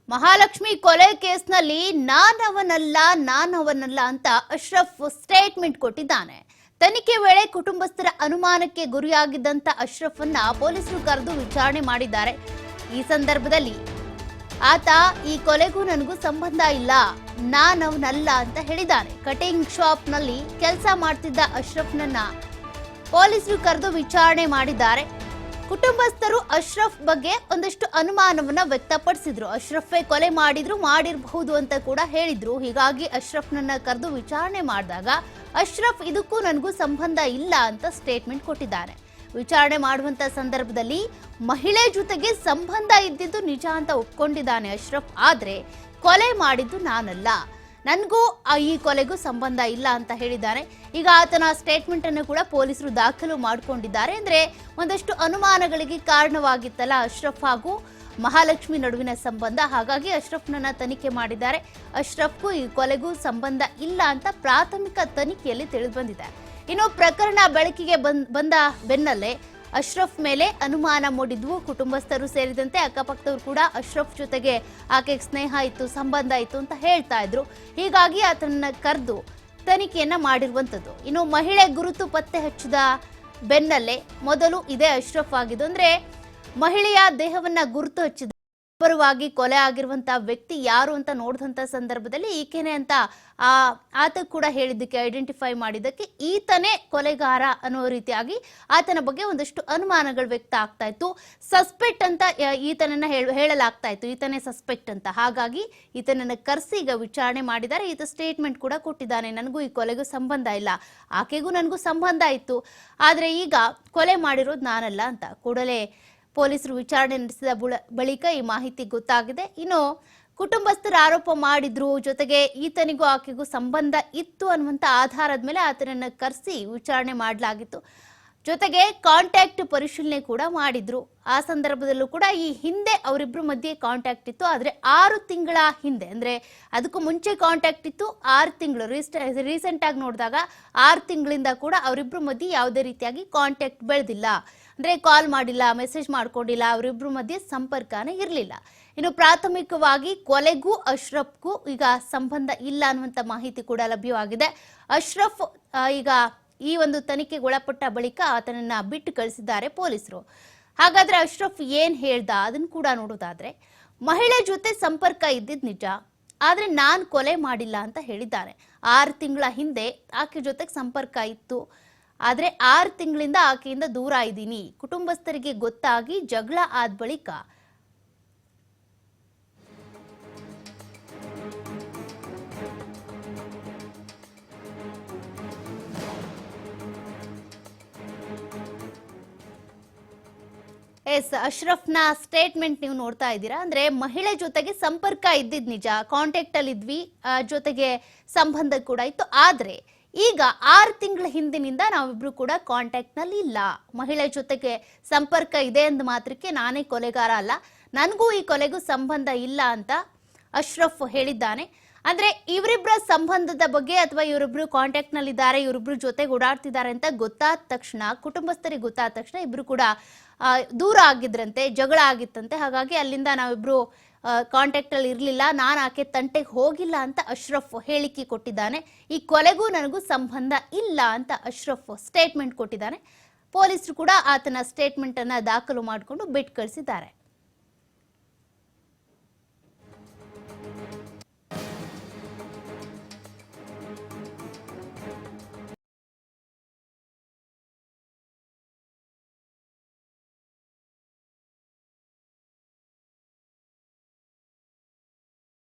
ಮಹಾಲಕ್ಷ್ಮಿ ಕೊಲೆ ಕೇಸ್ನಲ್ಲಿ ನಾನವನಲ್ಲ ಅಂತ ಅಶ್ರಫ್ ಸ್ಟೇಟ್ಮೆಂಟ್ ಕೊಟ್ಟಿದ್ದಾನೆ. ತನಿಖೆ ವೇಳೆ ಕುಟುಂಬಸ್ಥರ ಅನುಮಾನಕ್ಕೆ ಗುರಿಯಾಗಿದ್ದಂತ ಅಶ್ರಫ್ ಅನ್ನ ಪೊಲೀಸರು ಕರೆದು ವಿಚಾರಣೆ ಮಾಡಿದ್ದಾರೆ. ಈ ಸಂದರ್ಭದಲ್ಲಿ ಆತ ಈ ಕೊಲೆಗೂ ನನಗೂ ಸಂಬಂಧ ಇಲ್ಲ, ನಾನವನಲ್ಲ ಅಂತ ಹೇಳಿದ್ದಾನೆ. ಕಟಿಂಗ್ ಶಾಪ್ ನಲ್ಲಿ ಕೆಲಸ ಮಾಡ್ತಿದ್ದ ಅಶ್ರಫ್ನನ್ನ ಪೊಲೀಸರು ಕರೆದು ವಿಚಾರಣೆ ಮಾಡಿದ್ದಾರೆ. ಕುಟುಂಬಸ್ಥರು ಅಶ್ರಫ್ ಬಗ್ಗೆ ಒಂದಷ್ಟು ಅನುಮಾನವನ್ನ ವ್ಯಕ್ತಪಡಿಸಿದ್ರು. ಅಶ್ರಫೇ ಕೊಲೆ ಮಾಡಿರಬಹುದು ಅಂತ ಕೂಡ ಹೇಳಿದ್ರು. ಹೀಗಾಗಿ ಅಶ್ರಫ್ನನ್ನ ಕರೆದು ವಿಚಾರಣೆ ಮಾಡಿದಾಗ ಅಶ್ರಫ್ ಇದಕ್ಕೂ ನನಗೂ ಸಂಬಂಧ ಇಲ್ಲ ಅಂತ ಸ್ಟೇಟ್ಮೆಂಟ್ ಕೊಟ್ಟಿದ್ದಾರೆ. ವಿಚಾರಣೆ ಮಾಡುವಂತ ಸಂದರ್ಭದಲ್ಲಿ ಮಹಿಳೆ ಜೊತೆಗೆ ಸಂಬಂಧ ಇದ್ದಿದ್ದು ನಿಜ ಅಂತ ಒಪ್ಕೊಂಡಿದ್ದಾನೆ ಅಶ್ರಫ್. ಆದ್ರೆ ಕೊಲೆ ಮಾಡಿದ್ದು ನಾನಲ್ಲ, ನನಗೂ ಈ ಕೊಲೆಗೂ ಸಂಬಂಧ ಇಲ್ಲ ಅಂತ ಹೇಳಿದ್ದಾರೆ. ಈಗ ಆತನ ಸ್ಟೇಟ್ಮೆಂಟ್ ಅನ್ನು ಕೂಡ ಪೊಲೀಸರು ದಾಖಲು ಮಾಡಿಕೊಂಡಿದ್ದಾರೆ. ಅಂದ್ರೆ ಒಂದಷ್ಟು ಅನುಮಾನಗಳಿಗೆ ಕಾರಣವಾಗಿತ್ತಲ್ಲ ಅಶ್ರಫ್ ಹಾಗೂ ಮಹಾಲಕ್ಷ್ಮಿ ನಡುವಿನ ಸಂಬಂಧ. ಹಾಗಾಗಿ ಅಶ್ರಫ್ನನ್ನ ತನಿಖೆ ಮಾಡಿದ್ದಾರೆ. ಅಶ್ರಫ್ಗೂ ಈ ಕೊಲೆಗೂ ಸಂಬಂಧ ಇಲ್ಲ ಅಂತ ಪ್ರಾಥಮಿಕ ತನಿಖೆಯಲ್ಲಿ ತಿಳಿದು ಬಂದಿದೆ. ಇನ್ನು ಪ್ರಕರಣ ಬೆಳಕಿಗೆ ಬಂದ ಬೆನ್ನಲ್ಲೇ ಅಶ್ರಫ್ ಮೇಲೆ ಅನುಮಾನ ಮೂಡಿದ್ವು. ಕುಟುಂಬಸ್ಥರು ಸೇರಿದಂತೆ ಅಕ್ಕಪಕ್ಕದವರು ಕೂಡ ಅಶ್ರಫ್ ಜೊತೆಗೆ ಆಕೆಗೆ ಸ್ನೇಹ ಇತ್ತು, ಸಂಬಂಧ ಇತ್ತು ಅಂತ ಹೇಳ್ತಾ ಇದ್ರು. ಹೀಗಾಗಿ ಆತನನ್ನ ಕರೆದು ತನಿಖೆಯನ್ನ ಮಾಡಿರುವಂಥದ್ದು. ಇನ್ನು ಮಹಿಳೆ ಗುರುತು ಪತ್ತೆ ಹಚ್ಚಿದ ಬೆನ್ನಲ್ಲೇ ಮೊದಲು ಇದೇ ಅಶ್ರಫ್ ಆಗಿದ್ದು. ಅಂದ್ರೆ ಮಹಿಳೆಯ ದೇಹವನ್ನ ಗುರುತು ಹಚ್ಚಿದ ಬರುವಾಗಿ ಕೊಲೆ ಆಗಿರುವಂತಹ ವ್ಯಕ್ತಿ ಯಾರು ಅಂತ ನೋಡಿದಂತ ಸಂದರ್ಭದಲ್ಲಿ ಈಕೆನೆ ಅಂತ ಆತ ಕೂಡ ಹೇಳಿದ್ದಕ್ಕೆ, ಐಡೆಂಟಿಫೈ ಮಾಡಿದ್ದಕ್ಕೆ ಈತನೇ ಕೊಲೆಗಾರ ಅನ್ನೋ ರೀತಿಯಾಗಿ ಆತನ ಬಗ್ಗೆ ಒಂದಷ್ಟು ಅನುಮಾನಗಳು ವ್ಯಕ್ತ ಆಗ್ತಾ ಇತ್ತು. ಸಸ್ಪೆಕ್ಟ್ ಅಂತ ಈತನನ್ನ ಹೇಳಲಾಗ್ತಾ ಇತ್ತು, ಈತನೇ ಸಸ್ಪೆಕ್ಟ್ ಅಂತ. ಹಾಗಾಗಿ ಈತನನ್ನ ಕರೆಸಿ ಈಗ ವಿಚಾರಣೆ ಮಾಡಿದ್ದಾರೆ. ಈತ ಸ್ಟೇಟ್ಮೆಂಟ್ ಕೂಡ ಕೊಟ್ಟಿದ್ದಾನೆ, ನನಗೂ ಈ ಕೊಲೆಗೂ ಸಂಬಂಧ ಇಲ್ಲ, ಆಕೆಗೂ ನನಗೂ ಸಂಬಂಧ ಇತ್ತು, ಆದ್ರೆ ಈಗ ಕೊಲೆ ಮಾಡಿರೋದು ನಾನಲ್ಲ ಅಂತ ಕೂಡಲೇ ಪೊಲೀಸರು ವಿಚಾರಣೆ ನಡೆಸಿದ ಬಳಿಕ ಈ ಮಾಹಿತಿ ಗೊತ್ತಾಗಿದೆ. ಇನ್ನು ಕುಟುಂಬಸ್ಥರು ಆರೋಪ ಮಾಡಿದ್ರು, ಜೊತೆಗೆ ಈತನಿಗೂ ಆಕೆಗೂ ಸಂಬಂಧ ಇತ್ತು ಅನ್ನುವಂತ ಆಧಾರದ ಮೇಲೆ ಆತನನ್ನ ಕರೆಸಿ ವಿಚಾರಣೆ ಮಾಡಲಾಗಿತ್ತು. ಜೊತೆಗೆ ಕಾಂಟ್ಯಾಕ್ಟ್ ಪರಿಶೀಲನೆ ಕೂಡ ಮಾಡಿದ್ರು. ಆ ಸಂದರ್ಭದಲ್ಲೂ ಕೂಡ ಈ ಹಿಂದೆ ಅವರಿಬ್ರು ಮಧ್ಯೆ ಕಾಂಟ್ಯಾಕ್ಟ್ ಇತ್ತು. ಆದ್ರೆ 6 ತಿಂಗಳ ಹಿಂದೆ, ಅಂದ್ರೆ ಅದಕ್ಕೂ ಮುಂಚೆ ಕಾಂಟ್ಯಾಕ್ಟ್ ಇತ್ತು. 6 ತಿಂಗಳು ರೀಸೆಂಟ್ ಆಗಿ ನೋಡಿದಾಗ 6 ತಿಂಗಳಿಂದ ಕೂಡ ಅವರಿಬ್ರು ಮಧ್ಯೆ ಯಾವುದೇ ರೀತಿಯಾಗಿ ಕಾಂಟ್ಯಾಕ್ಟ್ ಬೆಳೆದಿಲ್ಲ. ಅಂದ್ರೆ ಕಾಲ್ ಮಾಡಿಲ್ಲ, ಮೆಸೇಜ್ ಮಾಡ್ಕೊಂಡಿಲ್ಲ, ಅವರಿಬ್ರು ಮಧ್ಯೆ ಸಂಪರ್ಕನೇ ಇರಲಿಲ್ಲ. ಇನ್ನು ಪ್ರಾಥಮಿಕವಾಗಿ ಕೊಲೆಗೂ ಅಶ್ರಫ್ಗೂ ಈಗ ಸಂಬಂಧ ಇಲ್ಲ ಅನ್ನುವಂಥ ಮಾಹಿತಿ ಕೂಡ ಲಭ್ಯವಾಗಿದೆ. ಅಶ್ರಫ್ ಈಗ ಈ ಒಂದು ತನಿಖೆಗೆ ಒಳಪಟ್ಟ ಬಳಿಕ ಆತನನ್ನ ಬಿಟ್ಟು ಕಳಿಸಿದ್ದಾರೆ ಪೊಲೀಸರು. ಹಾಗಾದ್ರೆ ಅಶ್ರಫ್ ಏನ್ ಹೇಳ್ದ ಅದನ್ನ ಕೂಡ ನೋಡೋದಾದ್ರೆ, ಮಹಿಳೆ ಜೊತೆ ಸಂಪರ್ಕ ಇದ್ದಿದ್ ನಿಜ, ಆದ್ರೆ ನಾನ್ ಕೊಲೆ ಮಾಡಿಲ್ಲ ಅಂತ ಹೇಳಿದ್ದಾರೆ. 6 ತಿಂಗಳ ಹಿಂದೆ ಆಕೆ ಜೊತೆಗೆ ಸಂಪರ್ಕ ಇತ್ತು, ಆದ್ರೆ 6 ತಿಂಗಳಿಂದ ಆಕೆಯಿಂದ ದೂರ ಇದ್ದೀನಿ. ಕುಟುಂಬಸ್ಥರಿಗೆ ಗೊತ್ತಾಗಿ ಜಗಳ ಆದ ಬಳಿಕ ಅಶ್ರಫ್ನ ಸ್ಟೇಟ್ಮೆಂಟ್ ನೀವು ನೋಡ್ತಾ ಇದ್ದೀರಾ. ಅಂದ್ರೆ ಮಹಿಳೆ ಜೊತೆಗೆ ಸಂಪರ್ಕ ಇದ್ದಿದ್ ನಿಜ, ಕಾಂಟ್ಯಾಕ್ಟ್ ಅಲ್ಲಿ ಇದ್ವಿ, ಜೊತೆಗೆ ಸಂಬಂಧ ಕೂಡ ಇತ್ತು. ಆದ್ರೆ ಈಗ 6 ತಿಂಗಳ ಹಿಂದಿನಿಂದ ನಾವಿಬ್ರು ಕೂಡ ಕಾಂಟ್ಯಾಕ್ಟ್ ನಲ್ಲಿ ಇಲ್ಲ. ಮಹಿಳೆ ಜೊತೆಗೆ ಸಂಪರ್ಕ ಇದೆ ಅಂದ ಮಾತ್ರಕ್ಕೆ ನಾನೇ ಕೊಲೆಗಾರ ಅಲ್ಲ, ನನಗೂ ಈ ಕೊಲೆಗೂ ಸಂಬಂಧ ಇಲ್ಲ ಅಂತ ಅಶ್ರಫ್ ಹೇಳಿದ್ದಾನೆ. ಅಂದ್ರೆ ಇವರಿಬ್ಬರ ಸಂಬಂಧದ ಬಗ್ಗೆ ಅಥವಾ ಇವರಿಬ್ರು ಕಾಂಟ್ಯಾಕ್ಟ್ ನಲ್ಲಿ ಇದ್ದಾರೆ, ಇವರಿಬ್ರು ಜೊತೆಗೆ ಓಡಾಡ್ತಿದ್ದಾರೆ ಅಂತ ಗೊತ್ತಾದ ತಕ್ಷಣ, ಕುಟುಂಬಸ್ಥರಿಗೆ ಗೊತ್ತಾದ ತಕ್ಷಣ ಇಬ್ರು ಕೂಡ ದೂರ ಆಗಿದ್ರಂತೆ, ಜಗಳ ಆಗಿತ್ತಂತೆ. ಹಾಗಾಗಿ ಅಲ್ಲಿಂದ ನಾವಿಬ್ರು ಕಾಂಟ್ಯಾಕ್ಟ್ ಅಲ್ಲಿ ಇರಲಿಲ್ಲ, ನಾನು ಆಕೆ ತಂಟೆಗೆ ಹೋಗಿಲ್ಲ ಅಂತ ಅಶ್ರಫ್ ಹೇಳಿಕೆ ಕೊಟ್ಟಿದ್ದಾನೆ. ಈ ಕೊಲೆಗೂ ನನಗೂ ಸಂಬಂಧ ಇಲ್ಲ ಅಂತ ಅಶ್ರಫ್ ಸ್ಟೇಟ್ಮೆಂಟ್ ಕೊಟ್ಟಿದ್ದಾನೆ. ಪೊಲೀಸರು ಕೂಡ ಆತನ ಸ್ಟೇಟ್ಮೆಂಟ್ ಅನ್ನ ದಾಖಲು ಮಾಡಿಕೊಂಡು ಬಿಟ್ಟು ಕಳಿಸಿದ್ದಾರೆ.